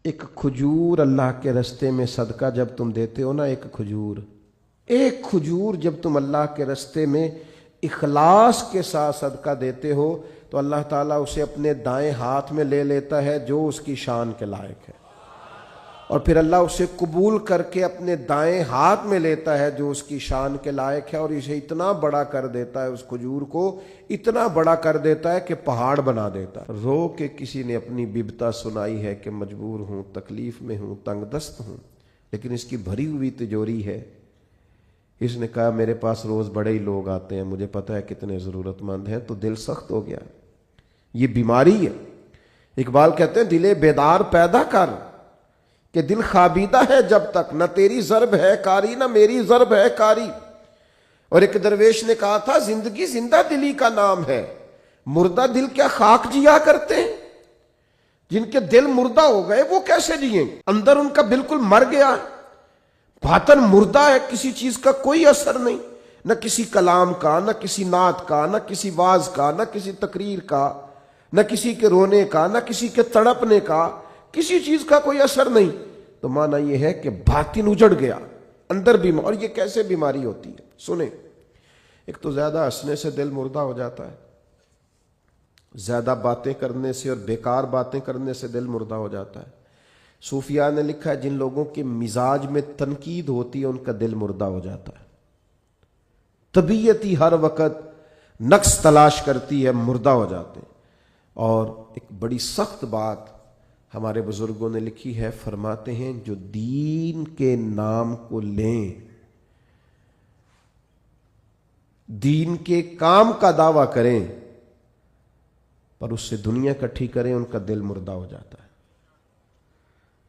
ایک کھجور اللہ کے رستے میں صدقہ جب تم دیتے ہو نا، ایک کھجور جب تم اللہ کے رستے میں اخلاص کے ساتھ صدقہ دیتے ہو تو اللہ تعالیٰ اسے اپنے دائیں ہاتھ میں لے لیتا ہے جو اس کی شان کے لائق ہے، اور پھر اللہ اسے قبول کر کے اپنے دائیں ہاتھ میں لیتا ہے جو اس کی شان کے لائق ہے، اور اسے اتنا بڑا کر دیتا ہے، اس کھجور کو اتنا بڑا کر دیتا ہے کہ پہاڑ بنا دیتا ہے۔ رو کے کسی نے اپنی ببتا سنائی ہے کہ مجبور ہوں، تکلیف میں ہوں، تنگ دست ہوں، لیکن اس کی بھری ہوئی تجوری ہے۔ اس نے کہا میرے پاس روز بڑے ہی لوگ آتے ہیں، مجھے پتہ ہے کتنے ضرورت مند ہیں، تو دل سخت ہو گیا۔ یہ بیماری ہے۔ اقبال کہتے ہیں دل بیدار پیدا کر کہ دل خوابیدہ ہے جب تک، نہ تیری ضرب ہے کاری نہ میری ضرب ہے کاری۔ اور ایک درویش نے کہا تھا زندگی زندہ دلی کا نام ہے، مردہ دل کیا خاک جیا کرتے ہیں؟ جن کے دل مردہ ہو گئے وہ کیسے جئیں؟ اندر ان کا بالکل مر گیا، باطن مردہ ہے، کسی چیز کا کوئی اثر نہیں، نہ کسی کلام کا، نہ کسی نعت کا، نہ کسی واز کا، نہ کسی تقریر کا، نہ کسی کے رونے کا، نہ کسی کے تڑپنے کا، کسی چیز کا کوئی اثر نہیں۔ تو معنی یہ ہے کہ باطن اجڑ گیا، اندر بھی۔ اور یہ کیسے بیماری ہوتی ہے؟ سنیں، ایک تو زیادہ ہنسنے سے دل مردہ ہو جاتا ہے، زیادہ باتیں کرنے سے اور بیکار باتیں کرنے سے دل مردہ ہو جاتا ہے۔ صوفیاء نے لکھا ہے جن لوگوں کے مزاج میں تنقید ہوتی ہے ان کا دل مردہ ہو جاتا ہے، طبیعت ہی ہر وقت نقص تلاش کرتی ہے، مردہ ہو جاتے ہیں۔ اور ایک بڑی سخت بات ہمارے بزرگوں نے لکھی ہے، فرماتے ہیں جو دین کے نام کو لیں، دین کے کام کا دعویٰ کریں پر اس سے دنیا اکٹھی کریں، ان کا دل مردہ ہو جاتا ہے،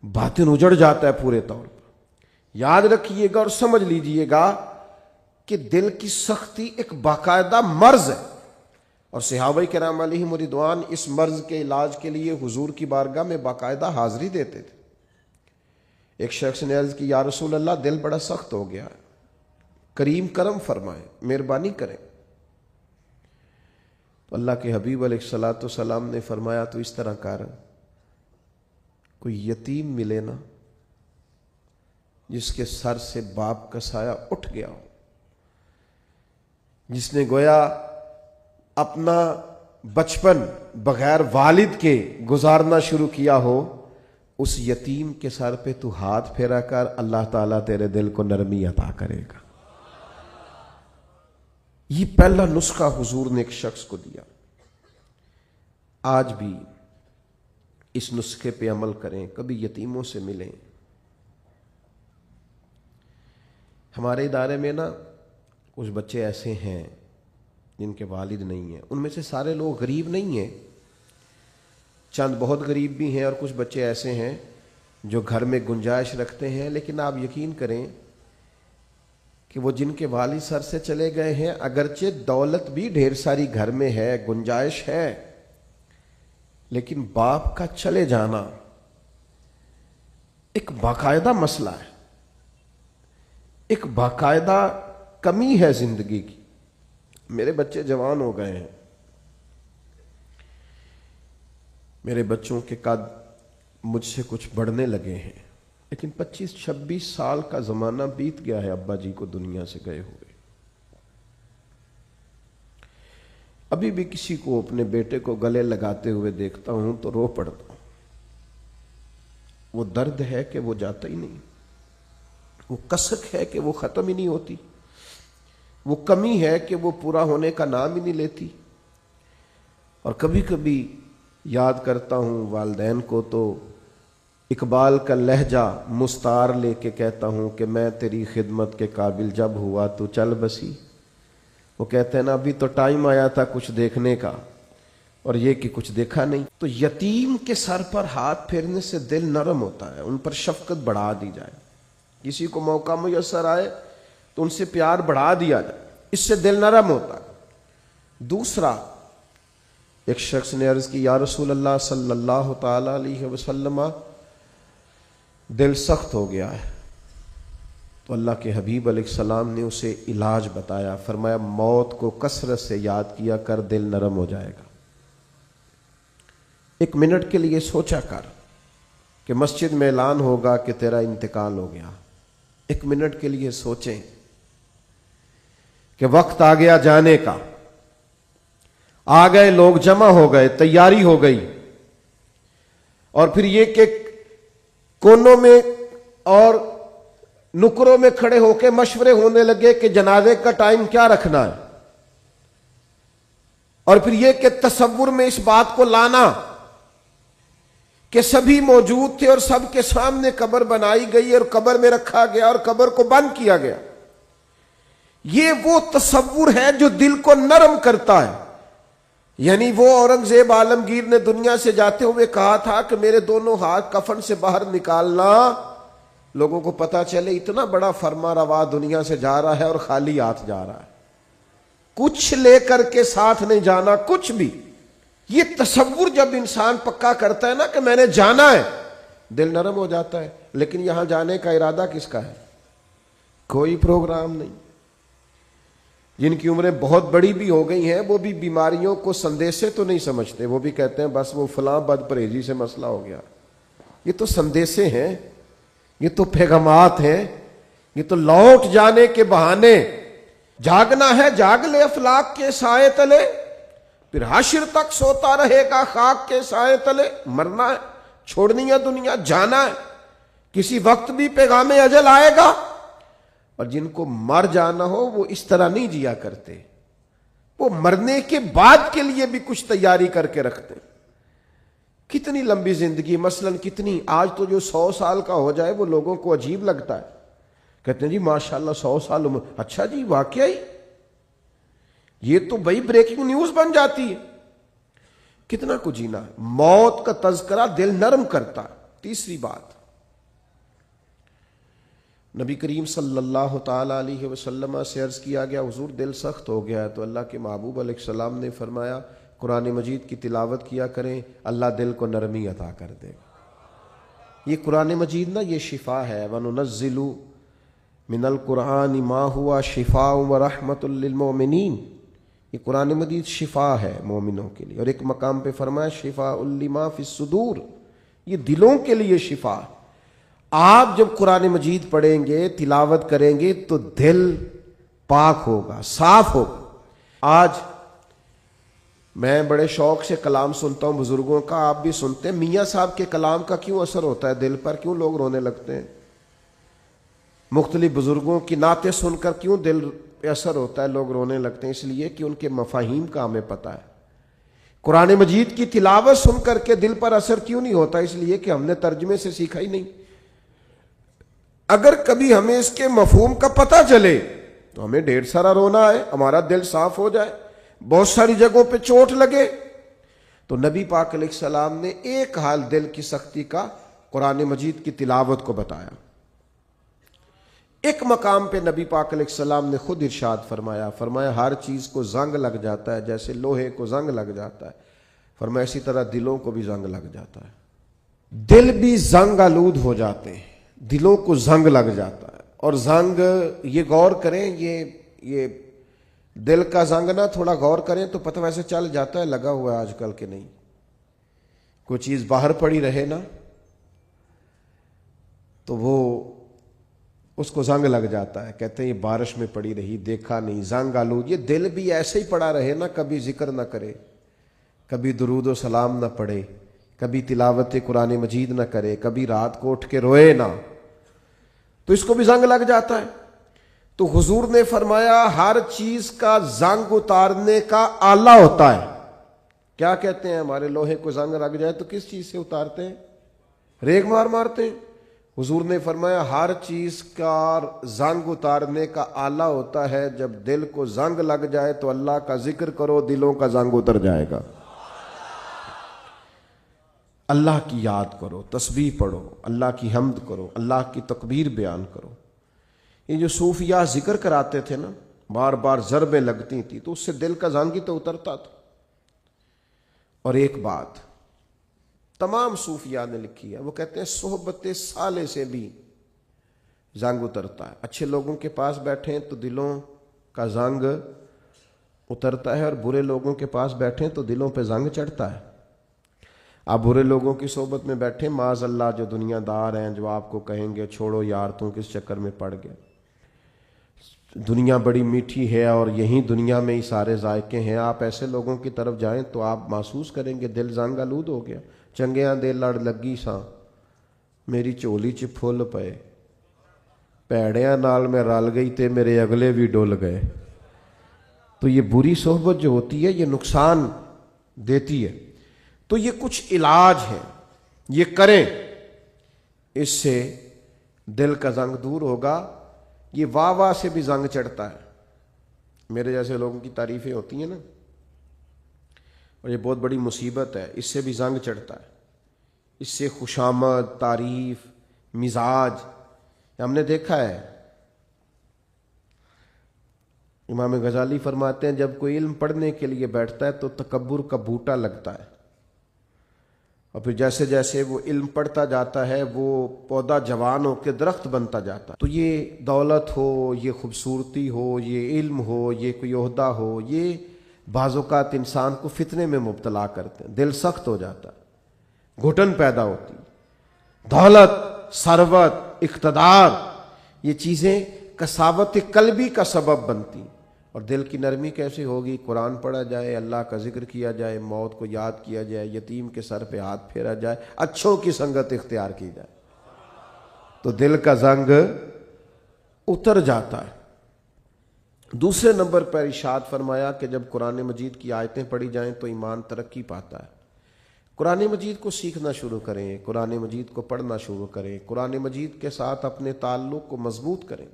باطن اجڑ جاتا ہے پورے طور پر۔ یاد رکھیے گا اور سمجھ لیجئے گا کہ دل کی سختی ایک باقاعدہ مرض ہے، اور صحابہ کرام علیہم رضوان اس مرض کے علاج کے لیے حضور کی بارگاہ میں باقاعدہ حاضری دیتے تھے۔ ایک شخص نے عرض کی یا رسول اللہ دل بڑا سخت ہو گیا ہے، کریم کرم فرمائیں، مہربانی کریں۔ تو اللہ کے حبیب علیہ الصلوۃ والسلام نے فرمایا تو اس طرح کر، کوئی یتیم ملے نا جس کے سر سے باپ کا سایہ اٹھ گیا ہو، جس نے گویا اپنا بچپن بغیر والد کے گزارنا شروع کیا ہو، اس یتیم کے سر پہ تو ہاتھ پھیرا کر، اللہ تعالیٰ تیرے دل کو نرمی عطا کرے گا۔ یہ پہلا نسخہ حضور نے ایک شخص کو دیا۔ آج بھی اس نسخے پہ عمل کریں، کبھی یتیموں سے ملیں۔ ہمارے ادارے میں نا کچھ بچے ایسے ہیں جن کے والد نہیں ہیں، ان میں سے سارے لوگ غریب نہیں ہیں، چند بہت غریب بھی ہیں، اور کچھ بچے ایسے ہیں جو گھر میں گنجائش رکھتے ہیں، لیکن آپ یقین کریں کہ وہ جن کے والد سر سے چلے گئے ہیں، اگرچہ دولت بھی ڈھیر ساری گھر میں ہے، گنجائش ہے، لیکن باپ کا چلے جانا ایک باقاعدہ مسئلہ ہے، ایک باقاعدہ کمی ہے زندگی کی۔ میرے بچے جوان ہو گئے ہیں، میرے بچوں کے قد مجھ سے کچھ بڑھنے لگے ہیں، لیکن 25-26 سال کا زمانہ بیت گیا ہے ابا جی کو دنیا سے گئے ہوئے۔ ابھی بھی کسی کو اپنے بیٹے کو گلے لگاتے ہوئے دیکھتا ہوں تو رو پڑتا ہوں۔ وہ درد ہے کہ وہ جاتا ہی نہیں، وہ کسک ہے کہ وہ ختم ہی نہیں ہوتی، وہ کمی ہے کہ وہ پورا ہونے کا نام ہی نہیں لیتی۔ اور کبھی کبھی یاد کرتا ہوں والدین کو تو اقبال کا لہجہ مستعار لے کے کہتا ہوں کہ میں تیری خدمت کے قابل جب ہوا تو چل بسی۔ وہ کہتے ہیں نا ابھی تو ٹائم آیا تھا کچھ دیکھنے کا، اور یہ کہ کچھ دیکھا نہیں۔ تو یتیم کے سر پر ہاتھ پھیرنے سے دل نرم ہوتا ہے، ان پر شفقت بڑھا دی جائے، کسی کو موقع میسر آئے تو ان سے پیار بڑھا دیا جائے، اس سے دل نرم ہوتا ہے۔ دوسرا، ایک شخص نے عرض کی یا رسول اللہ صلی اللہ تعالی علیہ وسلم دل سخت ہو گیا ہے، تو اللہ کے حبیب علیہ السلام نے اسے علاج بتایا، فرمایا موت کو کثرت سے یاد کیا کر، دل نرم ہو جائے گا۔ 1 منٹ کے لیے سوچا کر، کہ مسجد میں اعلان ہوگا کہ تیرا انتقال ہو گیا، 1 منٹ کے لیے سوچیں کہ وقت آ گیا جانے کا، آ گئے، لوگ جمع ہو گئے، تیاری ہو گئی، اور پھر یہ کہ کونوں میں اور نکروں میں کھڑے ہو کے مشورے ہونے لگے کہ جنازے کا ٹائم کیا رکھنا ہے، اور پھر یہ کہ تصور میں اس بات کو لانا کہ سبھی موجود تھے اور سب کے سامنے قبر بنائی گئی اور قبر میں رکھا گیا اور قبر کو بند کیا گیا. یہ وہ تصور ہے جو دل کو نرم کرتا ہے. یعنی وہ اورنگزیب عالمگیر نے دنیا سے جاتے ہوئے کہا تھا کہ میرے دونوں ہاتھ کفن سے باہر نکالنا، لوگوں کو پتا چلے اتنا بڑا فرما روا دنیا سے جا رہا ہے اور خالی ہاتھ جا رہا ہے، کچھ لے کر کے ساتھ نہیں جانا، کچھ بھی. یہ تصور جب انسان پکا کرتا ہے نا کہ میں نے جانا ہے، دل نرم ہو جاتا ہے. لیکن یہاں جانے کا ارادہ کس کا ہے؟ کوئی پروگرام نہیں. جن کی عمریں بہت بڑی بھی ہو گئی ہیں وہ بھی بیماریوں کو سندیسے تو نہیں سمجھتے، وہ بھی کہتے ہیں بس وہ فلاں بد پرہیزی سے مسئلہ ہو گیا. یہ تو سندیسے ہیں، یہ تو پیغامات ہیں، یہ تو لوٹ جانے کے بہانے. جاگنا ہے جاگ لے افلاک کے سائے تلے، پھر حشر تک سوتا رہے گا خاک کے سائے تلے. مرنا ہے، چھوڑنی ہے دنیا، جانا ہے، کسی وقت بھی پیغام اجل آئے گا. اور جن کو مر جانا ہو وہ اس طرح نہیں جیا کرتے، وہ مرنے کے بعد کے لیے بھی کچھ تیاری کر کے رکھتے. کتنی لمبی زندگی، مثلا کتنی، آج تو جو 100 سال کا ہو جائے وہ لوگوں کو عجیب لگتا ہے، کہتے ہیں جی ماشاءاللہ 100 سال عمر. اچھا جی واقعی، یہ تو بھائی بریکنگ نیوز بن جاتی ہے. کتنا کچھ جینا ہے. موت کا تذکرہ دل نرم کرتا ہے. تیسری بات، نبی کریم صلی اللہ تعالی علیہ وسلم سے عرض کیا گیا حضور دل سخت ہو گیا ہے، تو اللہ کے محبوب علیہ السلام نے فرمایا قرآن مجید کی تلاوت کیا کریں، اللہ دل کو نرمی عطا کر دے گا. یہ قرآن مجید نا یہ شفا ہے. وَنُنَزِّلُ مِنَ الْقُرْآنِ مَا هُوَ شِفَاءٌ وَرَحْمَةٌ لِّلْمُؤْمِنِينَ. یہ قرآن مجید شفا ہے مومنوں کے لیے. اور ایک مقام پہ فرمایا شِفَاءٌ لِّمَا فِي الصُّدُورِ، یہ دلوں کے لیے شفا ہے. آپ جب قرآن مجید پڑھیں گے، تلاوت کریں گے تو دل پاک ہوگا، صاف ہوگا. آج میں بڑے شوق سے کلام سنتا ہوں بزرگوں کا، آپ بھی سنتے ہیں. میاں صاحب کے کلام کا کیوں اثر ہوتا ہے دل پر؟ کیوں لوگ رونے لگتے ہیں؟ مختلف بزرگوں کی نعتیں سن کر کیوں دل پہ اثر ہوتا ہے، لوگ رونے لگتے ہیں؟ اس لیے کہ ان کے مفاہیم کا ہمیں پتہ ہے. قرآن مجید کی تلاوت سن کر کے دل پر اثر کیوں نہیں ہوتا؟ اس لیے کہ ہم نے ترجمے سے سیکھا ہی نہیں. اگر کبھی ہمیں اس کے مفہوم کا پتہ چلے تو ہمیں ڈھیر سارا رونا ہے، ہمارا دل صاف ہو جائے، بہت ساری جگہوں پہ چوٹ لگے. تو نبی پاک علیہ السلام نے ایک حال دل کی سختی کا قرآن مجید کی تلاوت کو بتایا. ایک مقام پہ نبی پاک علیہ السلام نے خود ارشاد فرمایا ہر چیز کو زنگ لگ جاتا ہے، جیسے لوہے کو زنگ لگ جاتا ہے، فرمایا اسی طرح دلوں کو بھی زنگ لگ جاتا ہے. دل بھی زنگ آلود ہو جاتے ہیں، دلوں کو زنگ لگ جاتا ہے. اور زنگ، یہ غور کریں، یہ دل کا زنگ نا تھوڑا غور کریں تو پتہ ویسے چل جاتا ہے لگا ہوا ہے آج کل کے نہیں. کوئی چیز باہر پڑی رہے نا تو وہ اس کو زنگ لگ جاتا ہے. کہتے ہیں یہ بارش میں پڑی رہی، دیکھا نہیں، زنگ آلود. یہ دل بھی ایسے ہی پڑا رہے نا، کبھی ذکر نہ کرے، کبھی درود و سلام نہ پڑھے، کبھی تلاوت قرآن مجید نہ کرے، کبھی رات کو اٹھ کے روئے نہ، تو اس کو بھی زنگ لگ جاتا ہے. تو حضور نے فرمایا ہر چیز کا زنگ اتارنے کا آلہ ہوتا ہے. کیا کہتے ہیں؟ ہمارے لوہے کو زنگ لگ جائے تو کس چیز سے اتارتے ہیں؟ ریگ مارتے ہیں. حضور نے فرمایا ہر چیز کا زنگ اتارنے کا آلہ ہوتا ہے، جب دل کو زنگ لگ جائے تو اللہ کا ذکر کرو، دلوں کا زنگ اتر جائے گا. اللہ کی یاد کرو، تسبیح پڑھو، اللہ کی حمد کرو، اللہ کی تکبیر بیان کرو. یہ جو صوفیاء ذکر کراتے تھے نا، بار بار ضربیں لگتی تھی تو اس سے دل کا زنگ ہی تو اترتا تھا. اور ایک بات تمام صوفیاء نے لکھی ہے، وہ کہتے ہیں صحبت صالح سے بھی زنگ اترتا ہے. اچھے لوگوں کے پاس بیٹھیں تو دلوں کا زنگ اترتا ہے، اور برے لوگوں کے پاس بیٹھیں تو دلوں پہ زنگ چڑھتا ہے. آپ برے لوگوں کی صحبت میں بیٹھے، معاذ اللہ جو دنیا دار ہیں، جو آپ کو کہیں گے چھوڑو یار تم کس چکر میں پڑ گئے، دنیا بڑی میٹھی ہے اور یہیں دنیا میں ہی سارے ذائقے ہیں، آپ ایسے لوگوں کی طرف جائیں تو آپ محسوس کریں گے دل زنگ آلود ہو گیا، چنگیاں دے لڑ لگی ساں میری چولی چ پھل پئے، پیڑیاں نال میں رل گئی تے میرے اگلے بھی ڈول گئے۔ تو یہ بری صحبت جو ہوتی ہے یہ نقصان دیتی ہے، تو یہ کچھ علاج ہے، یہ کریں، اس سے دل کا زنگ دور ہوگا۔ یہ واہ واہ سے بھی زنگ چڑھتا ہے، میرے جیسے لوگوں کی تعریفیں ہوتی ہیں نا، اور یہ بہت بڑی مصیبت ہے، اس سے بھی زنگ چڑھتا ہے، اس سے خوشامد، تعریف، مزاج، ہم نے دیکھا ہے۔ امام غزالی فرماتے ہیں جب کوئی علم پڑھنے کے لیے بیٹھتا ہے تو تکبر کا بوٹا لگتا ہے، اور پھر جیسے جیسے وہ علم پڑھتا جاتا ہے وہ پودا جوان ہو کے درخت بنتا جاتا ہے۔ تو یہ دولت ہو، یہ خوبصورتی ہو، یہ علم ہو، یہ کوئی عہدہ ہو، یہ بعض اوقات انسان کو فتنے میں مبتلا کرتے ہیں، دل سخت ہو جاتا ہے، گھٹن پیدا ہوتی، دولت، ثروت، اقتدار، یہ چیزیں کساوت قلبی کا سبب بنتی، اور دل کی نرمی کیسے ہوگی؟ قرآن پڑھا جائے، اللہ کا ذکر کیا جائے، موت کو یاد کیا جائے، یتیم کے سر پہ ہاتھ پھیرا جائے، اچھوں کی سنگت اختیار کی جائے، تو دل کا زنگ اتر جاتا ہے۔ دوسرے نمبر پر ارشاد فرمایا کہ جب قرآن مجید کی آیتیں پڑھی جائیں تو ایمان ترقی پاتا ہے۔ قرآن مجید کو سیکھنا شروع کریں، قرآن مجید کو پڑھنا شروع کریں، قرآن مجید کے ساتھ اپنے تعلق کو مضبوط کریں۔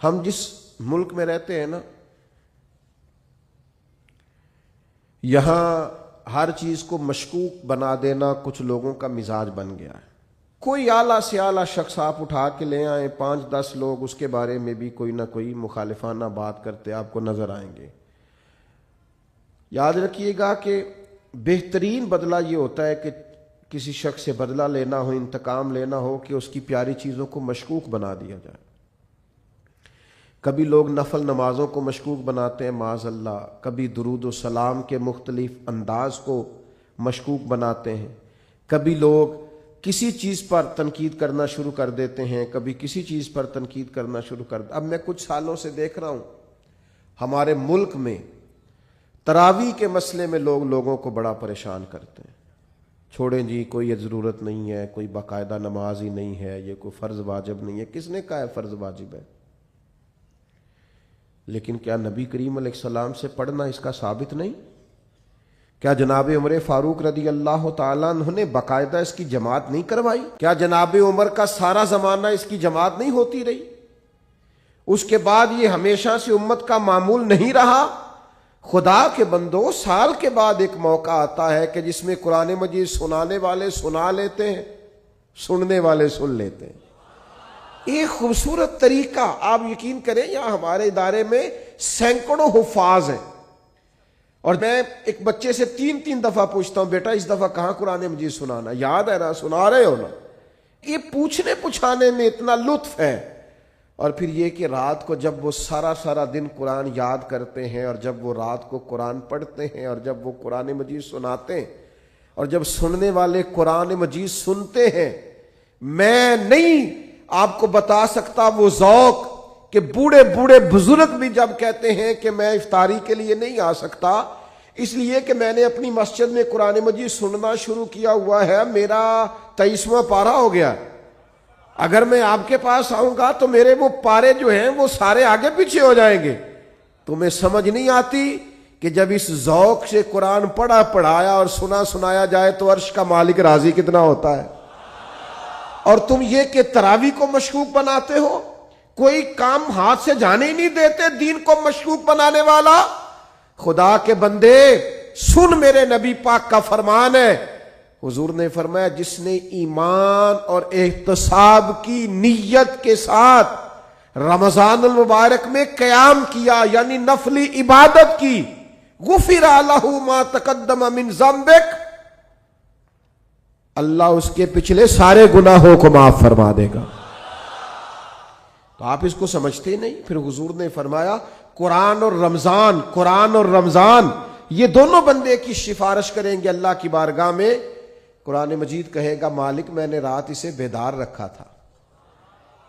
ہم جس ملک میں رہتے ہیں نا، یہاں ہر چیز کو مشکوک بنا دینا کچھ لوگوں کا مزاج بن گیا ہے۔ کوئی اعلیٰ سے اعلیٰ شخص آپ اٹھا کے لے آئیں، 5-10 لوگ اس کے بارے میں بھی کوئی نہ کوئی مخالفانہ بات کرتے آپ کو نظر آئیں گے۔ یاد رکھیے گا کہ بہترین بدلہ یہ ہوتا ہے کہ کسی شخص سے بدلہ لینا ہو، انتقام لینا ہو، کہ اس کی پیاری چیزوں کو مشکوک بنا دیا جائے۔ کبھی لوگ نفل نمازوں کو مشکوک بناتے ہیں معاذ اللہ، کبھی درود و سلام کے مختلف انداز کو مشکوک بناتے ہیں، کبھی لوگ کسی چیز پر تنقید کرنا شروع کر دیتے ہیں، کبھی کسی چیز پر تنقید کرنا شروع کر دیتے ہیں۔ اب میں کچھ سالوں سے دیکھ رہا ہوں ہمارے ملک میں تراویح کے مسئلے میں لوگ لوگوں کو بڑا پریشان کرتے ہیں، چھوڑیں جی کوئی ضرورت نہیں ہے، کوئی باقاعدہ نماز ہی نہیں ہے، یہ کوئی فرض واجب نہیں ہے۔ کس نے کہا ہے فرض واجب ہے؟ لیکن کیا نبی کریم علیہ السلام سے پڑھنا اس کا ثابت نہیں؟ کیا جناب عمر فاروق رضی اللہ تعالیٰ عنہ نے باقاعدہ اس کی جماعت نہیں کروائی؟ کیا جناب عمر کا سارا زمانہ اس کی جماعت نہیں ہوتی رہی؟ اس کے بعد یہ ہمیشہ سے امت کا معمول نہیں رہا؟ خدا کے بندو، سال کے بعد ایک موقع آتا ہے کہ جس میں قرآن مجید سنانے والے سنا لیتے ہیں، سننے والے سن لیتے ہیں۔ ایک خوبصورت طریقہ، آپ یقین کریں یہاں ہمارے ادارے میں سینکڑوں حفاظ ہیں، اور میں ایک بچے سے 3 دفعہ پوچھتا ہوں بیٹا اس دفعہ کہاں قرآن مجید سنانا؟ یاد ہے نا؟ سنا رہے ہو نا؟ یہ پوچھنے پچھانے میں اتنا لطف ہے، اور پھر یہ کہ رات کو جب وہ سارا دن قرآن یاد کرتے ہیں، اور جب وہ رات کو قرآن پڑھتے ہیں، اور جب وہ قرآن مجید سناتے ہیں، اور جب سننے والے قرآن مجید سنتے ہیں، میں نہیں آپ کو بتا سکتا وہ ذوق کہ بوڑھے بزرگ بھی جب کہتے ہیں کہ میں افطاری کے لیے نہیں آ سکتا اس لیے کہ میں نے اپنی مسجد میں قرآن مجید سننا شروع کیا ہوا ہے، میرا 23واں پارہ ہو گیا، اگر میں آپ کے پاس آؤں گا تو میرے وہ پارے جو ہیں وہ سارے آگے پیچھے ہو جائیں گے۔ تمہیں سمجھ نہیں آتی کہ جب اس ذوق سے قرآن پڑھایا اور سنایا جائے تو عرش کا مالک راضی کتنا ہوتا ہے؟ اور تم یہ کہ تراویح کو مشکوک بناتے ہو، کوئی کام ہاتھ سے جانے ہی نہیں دیتے دین کو مشکوک بنانے والا۔ خدا کے بندے سن، میرے نبی پاک کا فرمان ہے، حضور نے فرمایا جس نے ایمان اور احتساب کی نیت کے ساتھ رمضان المبارک میں قیام کیا، یعنی نفلی عبادت کی، غفر لہ ما تقدم من ذنبک، اللہ اس کے پچھلے سارے گناہوں کو معاف فرما دے گا۔ تو آپ اس کو سمجھتے نہیں؟ پھر حضور نے فرمایا قرآن اور رمضان یہ دونوں بندے کی سفارش کریں گے اللہ کی بارگاہ میں. قرآن مجید کہے گا مالک میں نے رات اسے بیدار رکھا تھا،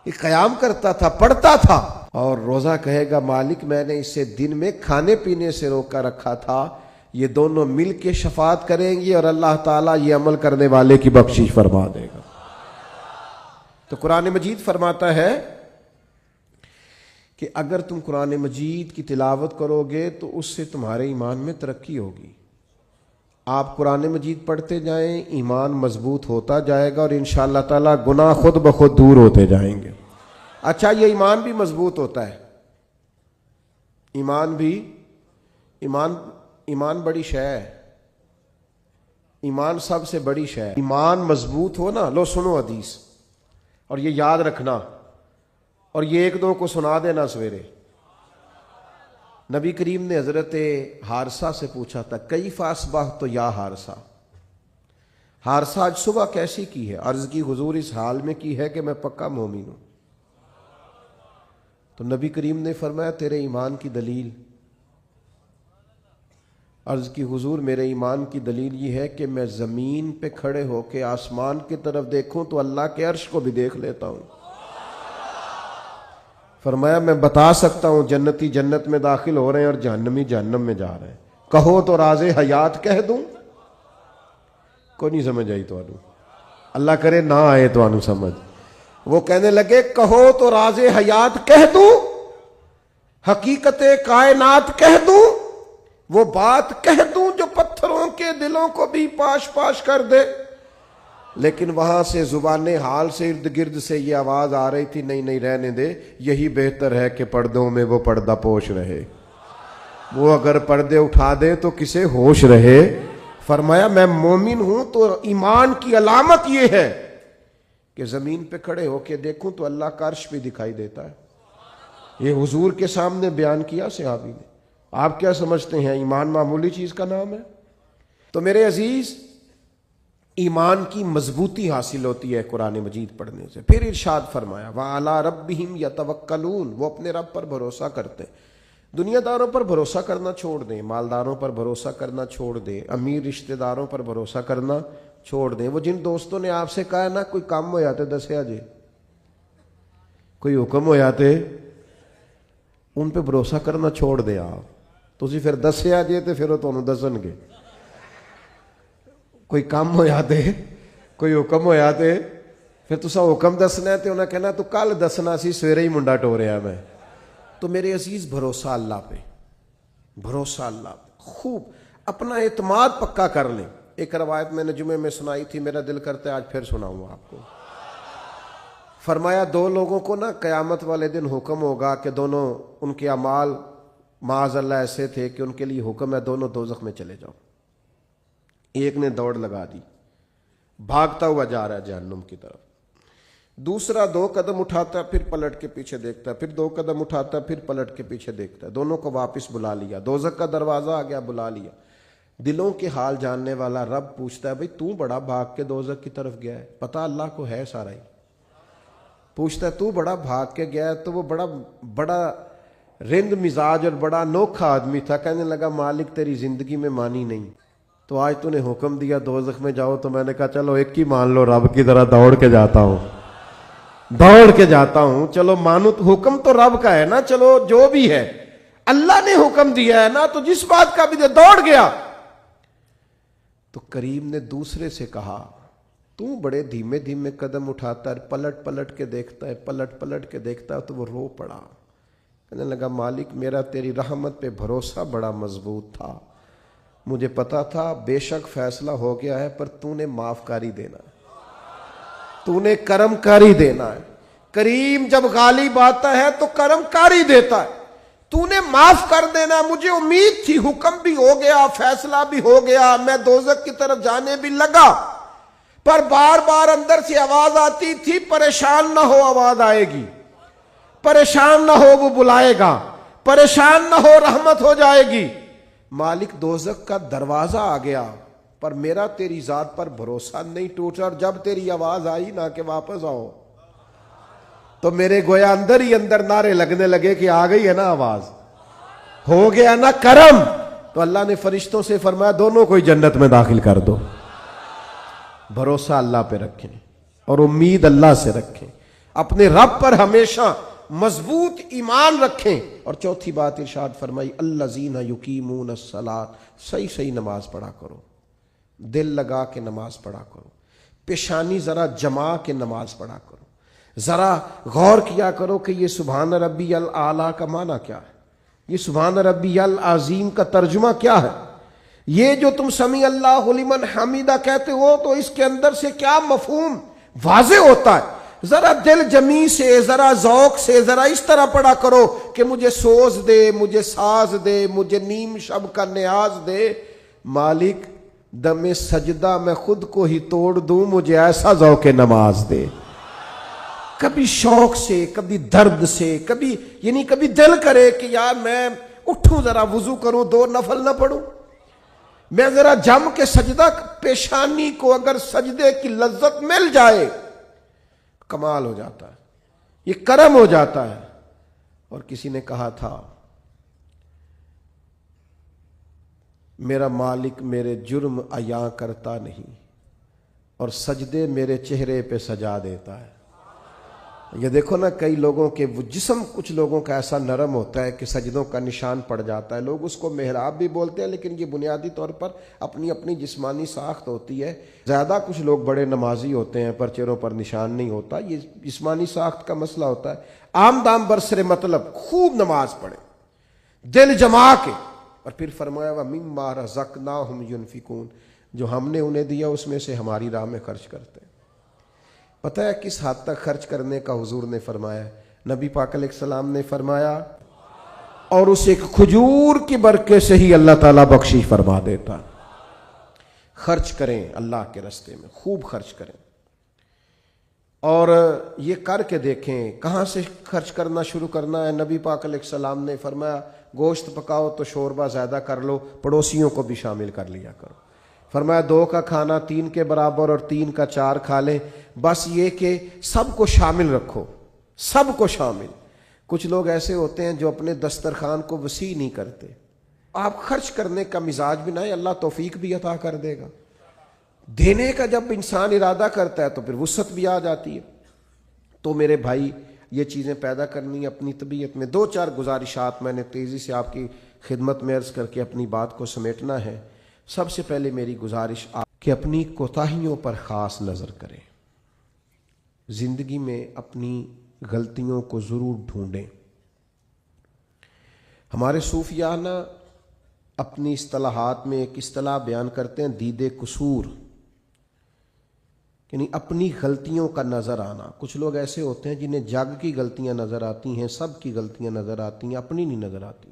یہ قیام کرتا تھا، پڑھتا تھا. اور روزہ کہے گا مالک میں نے اسے دن میں کھانے پینے سے روکا رکھا تھا. یہ دونوں مل کے شفاعت کریں گے اور اللہ تعالیٰ یہ عمل کرنے والے کی بخشش فرما دے گا. تو قرآن مجید فرماتا ہے کہ اگر تم قرآن مجید کی تلاوت کرو گے تو اس سے تمہارے ایمان میں ترقی ہوگی. آپ قرآن مجید پڑھتے جائیں، ایمان مضبوط ہوتا جائے گا اور انشاءاللہ تعالی گناہ خود بخود دور ہوتے جائیں گے. اچھا، یہ ایمان بھی مضبوط ہوتا ہے. ایمان بڑی شے ہے. ایمان سب سے بڑی شے ہے. ایمان مضبوط ہو نا، لو سنو حدیث اور یہ یاد رکھنا اور یہ ایک دو کو سنا دینا سویرے. نبی کریم نے حضرت حارثہ سے پوچھا تھا کیف اصبحت یا حارثہ، حارثہ آج صبح کیسی کی ہے؟ عرض کی حضور اس حال میں کی ہے کہ میں پکا مومن ہوں. تو نبی کریم نے فرمایا تیرے ایمان کی دلیل؟ عرض کی حضور میرے ایمان کی دلیل یہ ہے کہ میں زمین پہ کھڑے ہو کے آسمان کی طرف دیکھوں تو اللہ کے عرش کو بھی دیکھ لیتا ہوں. فرمایا میں بتا سکتا ہوں جنتی جنت میں داخل ہو رہے ہیں اور جہنمی جہنم میں جا رہے ہیں. کہو تو راز حیات کہہ دوں. کوئی نہیں سمجھ آئی تو اللہ کرے نہ آئے تو سمجھ. وہ کہنے لگے کہو تو راز حیات کہہ دوں، حقیقت کائنات کہہ دوں، وہ بات کہہ دوں جو پتھروں کے دلوں کو بھی پاش پاش کر دے. لیکن وہاں سے زبان حال سے ارد گرد سے یہ آواز آ رہی تھی نہیں رہنے دے، یہی بہتر ہے کہ پردوں میں وہ پردہ پوش رہے. وہ اگر پردے اٹھا دے تو کسے ہوش رہے. فرمایا میں مومن ہوں تو ایمان کی علامت یہ ہے کہ زمین پہ کھڑے ہو کے دیکھوں تو اللہ کا عرش بھی دکھائی دیتا ہے. یہ حضور کے سامنے بیان کیا صحابی نے. آپ کیا سمجھتے ہیں ایمان معمولی چیز کا نام ہے؟ تو میرے عزیز، ایمان کی مضبوطی حاصل ہوتی ہے قرآن مجید پڑھنے سے. پھر ارشاد فرمایا وَعَلَىٰ رَبِّهِمْ يَتَوَكَّلُونَ، وہ اپنے رب پر بھروسہ کرتے ہیں. دنیا داروں پر بھروسہ کرنا چھوڑ دیں، مالداروں پر بھروسہ کرنا چھوڑ دیں، امیر رشتہ داروں پر بھروسہ کرنا چھوڑ دیں. وہ جن دوستوں نے آپ سے کہا نا کوئی کام ہو جاتے دسیا جی، کوئی حکم ہو جاتے، ان پہ بھروسہ کرنا چھوڑ دیں. آپ تسی پھر دسیا جی تو پھر وہ تمہیں دسن گے. کوئی کام ہو جاتے، کوئی حکم ہو جاتے، پھر تسا حکم دسنا ہے تو انہیں کہنا تو کل دسنا سی، سویرے ہی منڈا ٹوریا میں. تو میرے عزیز بھروسہ اللہ پہ، بھروسہ اللہ پہ خوب اپنا اعتماد پکا کر لیں. ایک روایت میں نے جمعے میں سنائی تھی، میرا دل کرتا ہے آج پھر سناؤں گا آپ کو. فرمایا دو لوگوں کو نا قیامت والے دن حکم ہوگا کہ دونوں، ان کے اعمال معاذ اللہ ایسے تھے کہ ان کے لیے حکم ہے دونوں دوزخ میں چلے جاؤ. ایک نے دوڑ لگا دی، بھاگتا ہوا جا رہا ہے جہنم کی طرف. دوسرا 2 قدم اٹھاتا ہے پھر پلٹ کے پیچھے دیکھتا ہے، پھر 2 قدم اٹھاتا ہے پھر پلٹ کے پیچھے دیکھتا ہے. دونوں کو واپس بلا لیا، دوزخ کا دروازہ آ گیا، بلا لیا. دلوں کے حال جاننے والا رب پوچھتا ہے بھئی تو بڑا بھاگ کے دوزخ کی طرف گیا ہے؟ پتہ اللہ کو ہے سارا ہی. پوچھتا ہے تو بڑا بھاگ کے گیا ہے؟ تو وہ بڑا رند مزاج اور بڑا انوکھا آدمی تھا. کہنے لگا مالک تیری زندگی میں مانی نہیں، تو آج تو نے حکم دیا دوزخ میں جاؤ تو میں نے کہا چلو ایک ہی مان لو، رب کی طرح دوڑ کے جاتا ہوں. چلو مانو، حکم تو رب کا ہے نا، چلو جو بھی ہے اللہ نے حکم دیا ہے نا، تو جس بات کا بھی دوڑ گیا. تو کریم نے دوسرے سے کہا تو بڑے دھیمے دھیمے قدم اٹھاتا ہے، پلٹ پلٹ کے دیکھتا ہے، پلٹ پلٹ کے دیکھتا ہے. تو وہ رو پڑا، کہنے لگا مالک میرا تیری رحمت پہ بھروسہ بڑا مضبوط تھا، مجھے پتا تھا بے شک فیصلہ ہو گیا ہے پر تو نے معاف کاری دینا، تو نے کرم کاری دینا ہے. کریم جب غالب آتا ہے تو کرم کاری دیتا ہے. تو نے معاف کر دینا. مجھے امید تھی، حکم بھی ہو گیا، فیصلہ بھی ہو گیا، میں دوزخ کی طرف جانے بھی لگا، پر بار بار اندر سے آواز آتی تھی پریشان نہ ہو، آواز آئے گی، پریشان نہ ہو وہ بلائے گا، پریشان نہ ہو رحمت ہو جائے گی. مالک دوزخ کا دروازہ آ گیا پر میرا تیری ذات پر بھروسہ نہیں ٹوٹا، اور جب تیری آواز آئی نہ کہ واپس آؤ تو میرے گویا اندر ہی اندر نعرے لگنے لگے کہ آ گئی ہے نا آواز، ہو گیا نا کرم. تو اللہ نے فرشتوں سے فرمایا دونوں کو ہی جنت میں داخل کر دو۔ بھروسہ اللہ پہ رکھیں اور امید اللہ سے رکھیں، اپنے رب پر ہمیشہ مضبوط ایمان رکھیں۔ اور چوتھی بات ارشاد فرمائی الذین یقیمون الصلاۃ، صحیح نماز پڑھا کرو، دل لگا کے نماز پڑھا کرو، پیشانی ذرا جما کے نماز پڑھا کرو، ذرا غور کیا کرو کہ یہ سبحان ربی الاعلیٰ کا معنی کیا ہے، یہ سبحان ربی العظیم کا ترجمہ کیا ہے، یہ جو تم سمیع اللہ لمن حمیدہ کہتے ہو تو اس کے اندر سے کیا مفہوم واضح ہوتا ہے۔ ذرا دل جمی سے، ذرا ذوق سے، ذرا اس طرح پڑھا کرو کہ مجھے سوز دے، مجھے ساز دے، مجھے نیم شب کا نیاز دے، مالک دم سجدہ میں خود کو ہی توڑ دوں، مجھے ایسا ذوق نماز دے۔ کبھی شوق سے، کبھی درد سے، کبھی دل کرے کہ یار میں اٹھوں ذرا وضو کروں، 2 نفل نہ پڑھوں، میں ذرا جم کے سجدہ، پیشانی کو اگر سجدے کی لذت مل جائے کمال ہو جاتا ہے، یہ کرم ہو جاتا ہے۔ اور کسی نے کہا تھا میرا مالک میرے جرم عیاں کرتا نہیں اور سجدے میرے چہرے پہ سجا دیتا ہے۔ یہ دیکھو نا، کئی لوگوں کے وہ جسم کچھ لوگوں کا ایسا نرم ہوتا ہے کہ سجدوں کا نشان پڑ جاتا ہے، لوگ اس کو محراب بھی بولتے ہیں، لیکن یہ بنیادی طور پر اپنی اپنی جسمانی ساخت ہوتی ہے۔ زیادہ کچھ لوگ بڑے نمازی ہوتے ہیں پر چہروں پر نشان نہیں ہوتا، یہ جسمانی ساخت کا مسئلہ ہوتا ہے۔ عام دام برسر مطلب خوب نماز پڑھے دل جما کے، اور پھر فرمایا وَمِمَّا رَزَقْنَاهُمْ يُنْفِقُونَ، جو ہم نے انہیں دیا اس میں سے ہماری راہ میں خرچ کرتے ہیں۔ پتہ ہے کس حد تک خرچ کرنے کا حضور نے فرمایا؟ نبی پاک علیہ السلام نے فرمایا اور اس ایک کھجور کی برکے سے ہی اللہ تعالیٰ بخشش فرما دیتا۔ خرچ کریں اللہ کے راستے میں، خوب خرچ کریں، اور یہ کر کے دیکھیں کہاں سے خرچ کرنا شروع کرنا ہے۔ نبی پاک علیہ السلام نے فرمایا گوشت پکاؤ تو شوربہ زیادہ کر لو، پڑوسیوں کو بھی شامل کر لیا کرو۔ فرمایا 2 کا کھانا 3 کے برابر اور 3 کا 4 کھا لیں، بس یہ کہ سب کو شامل رکھو، سب کو شامل۔ کچھ لوگ ایسے ہوتے ہیں جو اپنے دسترخوان کو وسیع نہیں کرتے۔ آپ خرچ کرنے کا مزاج بنائیں، اللہ توفیق بھی عطا کر دے گا۔ دینے کا جب انسان ارادہ کرتا ہے تو پھر وسعت بھی آ جاتی ہے۔ تو میرے بھائی یہ چیزیں پیدا کرنی ہے اپنی طبیعت میں۔ 2-4 گزارشات میں نے تیزی سے آپ کی خدمت میں عرض کر کے اپنی بات کو سمیٹنا ہے۔ سب سے پہلے میری گزارش آپ کہ اپنی کوتاہیوں پر خاص نظر کریں، زندگی میں اپنی غلطیوں کو ضرور ڈھونڈیں۔ ہمارے صوفیاء نا اپنی اصطلاحات میں ایک اصطلاح بیان کرتے ہیں دید قصور، یعنی اپنی غلطیوں کا نظر آنا۔ کچھ لوگ ایسے ہوتے ہیں جنہیں جگ کی غلطیاں نظر آتی ہیں، سب کی غلطیاں نظر آتی ہیں، اپنی نہیں نظر آتی۔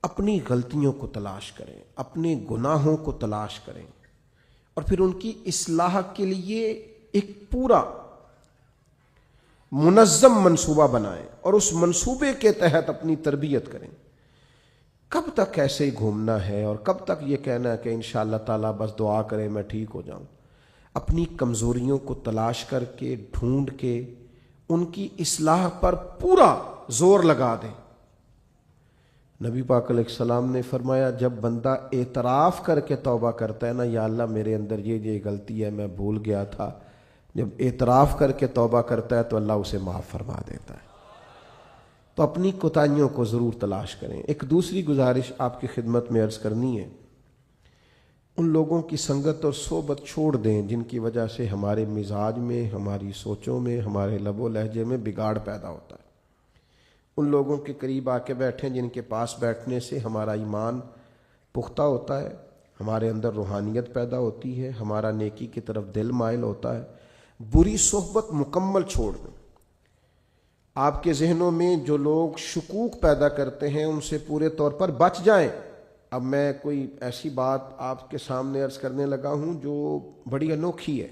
اپنی غلطیوں کو تلاش کریں، اپنے گناہوں کو تلاش کریں، اور پھر ان کی اصلاح کے لیے ایک پورا منظم منصوبہ بنائیں اور اس منصوبے کے تحت اپنی تربیت کریں۔ کب تک ایسے ہی گھومنا ہے اور کب تک یہ کہنا ہے کہ انشاءاللہ تعالیٰ بس دعا کرے میں ٹھیک ہو جاؤں؟ اپنی کمزوریوں کو تلاش کر کے، ڈھونڈ کے ان کی اصلاح پر پورا زور لگا دیں۔ نبی پاک علیہ السلام نے فرمایا جب بندہ اعتراف کر کے توبہ کرتا ہے نا، یا اللہ میرے اندر یہ غلطی ہے، میں بھول گیا تھا، جب اعتراف کر کے توبہ کرتا ہے تو اللہ اسے معاف فرما دیتا ہے۔ تو اپنی کوتاہیوں کو ضرور تلاش کریں۔ ایک دوسری گزارش آپ کی خدمت میں عرض کرنی ہے، ان لوگوں کی سنگت اور صحبت چھوڑ دیں جن کی وجہ سے ہمارے مزاج میں، ہماری سوچوں میں، ہمارے لب و لہجے میں بگاڑ پیدا ہوتا ہے۔ ان لوگوں کے قریب آ کے بیٹھیں جن کے پاس بیٹھنے سے ہمارا ایمان پختہ ہوتا ہے، ہمارے اندر روحانیت پیدا ہوتی ہے، ہمارا نیکی کی طرف دل مائل ہوتا ہے۔ بری صحبت مکمل چھوڑ دیں۔ آپ کے ذہنوں میں جو لوگ شکوک پیدا کرتے ہیں ان سے پورے طور پر بچ جائیں۔ اب میں کوئی ایسی بات آپ کے سامنے عرض کرنے لگا ہوں جو بڑی انوکھی ہے۔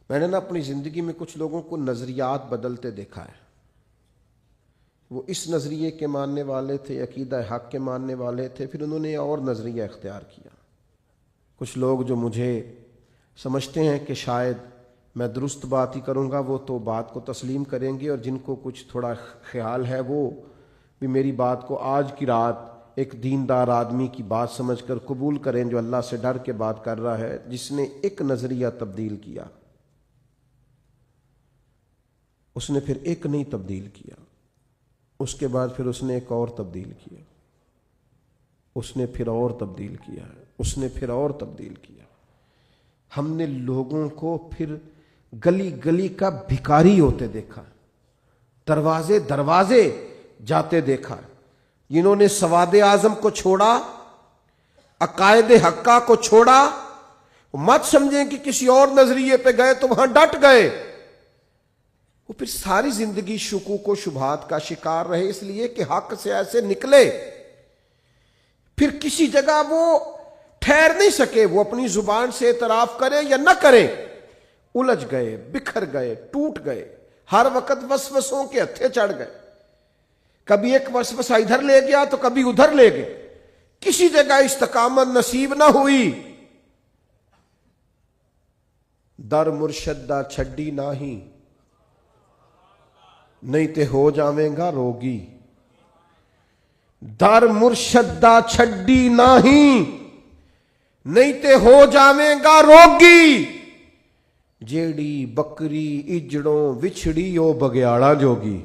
میں نے نا اپنی زندگی میں کچھ لوگوں کو نظریات بدلتے دیکھا ہے۔ وہ اس نظریے کے ماننے والے تھے، عقیدہ حق کے ماننے والے تھے، پھر انہوں نے اور نظریہ اختیار کیا۔ کچھ لوگ جو مجھے سمجھتے ہیں کہ شاید میں درست بات ہی کروں گا وہ تو بات کو تسلیم کریں گے، اور جن کو کچھ تھوڑا خیال ہے وہ بھی میری بات کو آج کی رات ایک دیندار آدمی کی بات سمجھ کر قبول کریں جو اللہ سے ڈر کے بات کر رہا ہے، جس نے ایک نظریہ تبدیل کیا، اس نے پھر ایک نہیں تبدیل کیا، اس کے بعد پھر اس نے ایک اور تبدیل کیا، اس نے پھر اور تبدیل کیا ہے، اس نے پھر اور تبدیل کیا۔ ہم نے لوگوں کو پھر گلی گلی کا بھکاری ہوتے دیکھا، دروازے دروازے جاتے دیکھا۔ جنہوں نے سواد اعظم کو چھوڑا، عقائد حقہ کو چھوڑا، مت سمجھیں کہ کسی اور نظریے پہ گئے تو وہاں ڈٹ گئے، وہ پھر ساری زندگی شکوک و شبہات کا شکار رہے، اس لیے کہ حق سے ایسے نکلے پھر کسی جگہ وہ ٹھہر نہیں سکے، وہ اپنی زبان سے اعتراف کرے یا نہ کرے، الجھ گئے، بکھر گئے، ٹوٹ گئے، ہر وقت وسوسوں کے ہتھے چڑھ گئے، کبھی ایک وسوسہ ادھر لے گیا تو کبھی ادھر لے گئے، کسی جگہ استقامت نصیب نہ ہوئی۔ در مرشد دا چھڈی نہیں، نہیں تے ہو جاویں گا روگی۔ در مرشد دا چھڈی نہیں، نہیں تے ہو جاویں گا روگی۔ جیڑی بکری اجڑوں وچھڑی او بگیاڑا جوگی۔